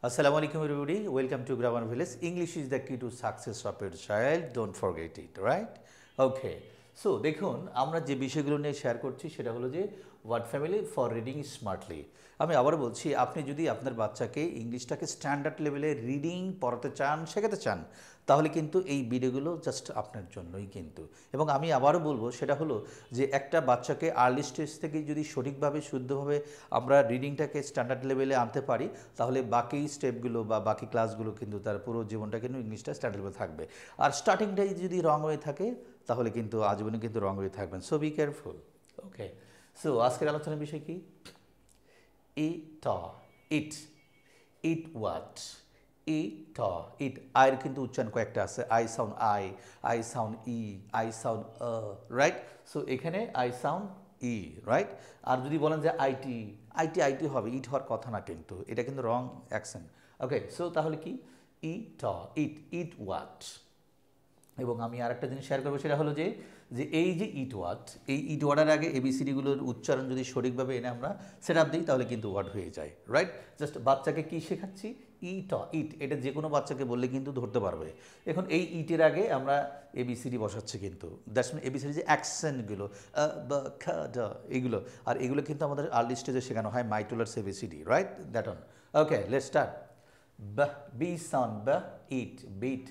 Assalamu alaikum everybody. Welcome to Grammar Village. English is the key to success of your child. Don't forget it, right? Okay. So দেখুন আমরা যে বিষয়গুলো নিয়ে share করছি সেটা হলো যে word family for reading smartly. আমি আবার বলছি, আপনি যদি আপনার বাচ্চাকে ইংলিশটাকে স্ট্যান্ডার্ড লেভেলে রিডিং পড়াতে চান, শেখাতে চান, তাহলে কিন্তু এই ভিডিওগুলো জাস্ট আপনার জন্যই কিন্তু। এবং আমি আবারও বলবো, সেটা হলো যে একটা বাচ্চাকে আর্লি স্টেজ থেকে যদি সঠিকভাবে শুদ্ধভাবে আমরা রিডিংটাকে স্ট্যান্ডার্ড লেভেলে আনতে পারি, তাহলে বাকি স্টেপগুলো বা বাকি ক্লাসগুলো কিন্তু তার পুরো জীবনটা কিন্তু ইংলিশটা স্ট্যান্ডার্ড লেভেলে থাকবে। আর স্টার্টিংটাই যদি রং হয়ে থাকে তাহলে কিন্তু আজীবনে কিন্তু রং হয়ে থাকবেন। So be careful. Okay, so আজকের আলোচনার বিষয় কি? ইট, ইট, ইট ওয়াট, ইট, ইট। আয়ের কিন্তু উচ্চারণ কয়েকটা আছে। I sound I sound E, I sound right. So এখানে আই সাউন্ড ই, রাইট। আর যদি বলেন যে আইটি, আইটি আইটি হবে, ইট হওয়ার কথা না কিন্তু, এটা কিন্তু রং অ্যাকসেন্ট। ওকে, সো তাহলে কি? ইট, ইট, ইট ওয়াট। এবং আমি আরেকটা জিনিস শেয়ার করবো, সেটা হলো যে এই যে ইট ওয়াট, এই ইট ওয়ার্ডের আগে এবিসিডিগুলোর উচ্চারণ যদি সঠিকভাবে এনে আমরা সেট আপ দিই তাহলে কিন্তু ওয়ার্ড হয়ে যায়, রাইট। জাস্ট বাচ্চাকে কি শেখাচ্ছি? ইট, ইট। এটা যে কোনো বাচ্চাকে বললে কিন্তু ধরতে পারবে। এখন এই ইটের আগে আমরা এবিসিডি বসাচ্ছি কিন্তু, দ্যাটস মিন এবিসিডি যে অ্যাকসেন্টগুলো এগুলো, আর এগুলো কিন্তু আমাদের আর্লি স্টেজে শেখানো হয় মাইটোলার্স ABCD, right, that on. Okay, let's start. B sound, it, bit,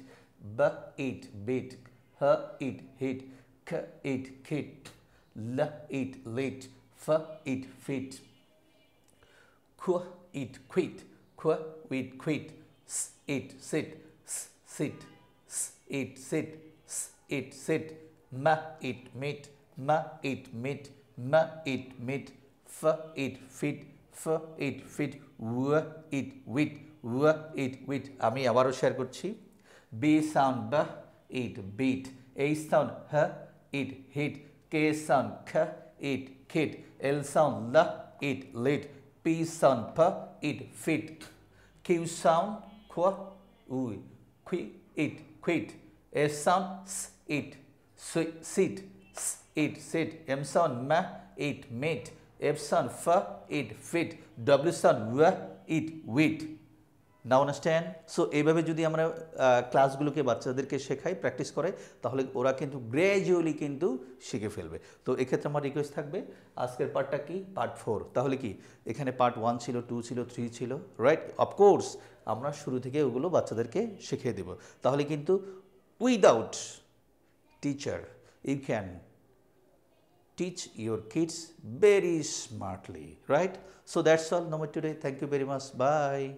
b it bit, h it hit, k it kit, l it lit, f it fit, qu it quit, qu it quit, s it sit, s sit, s it sit, s it sit, m it meet, m it meet, m it meet, f it fit, f it fit, w it wit, w it wit। আমি আবারও share করছি। B sound b, it beat. A sound h, it hit. K sound k, it kid. L sound l, it lit. P sound p, it fit. Q sound qu, qui, it quit. S sound s, it sit. S, it sit. M sound m, it meet. F sound f, it fit. W sound w, it wit. Now understand? So এইভাবে যদি আমরা ক্লাসগুলোকে বাচ্চাদেরকে শেখাই, practice করে, তাহলে ওরা কিন্তু gradually কিন্তু শিখে ফেলবে। তো এক্ষেত্রে আমার রিকোয়েস্ট থাকবে, আজকের পার্টটা কি? পার্ট 4। তাহলে কি এখানে পার্ট 1 ছিল, 2 ছিল, 3 ছিল, রাইট। অফকোর্স আমরা শুরু থেকে ওগুলো বাচ্চাদেরকে শিখিয়ে দেব। তাহলে কিন্তু without teacher you can teach your kids very smartly, right? So that's all. No more today. Thank you very much. Bye.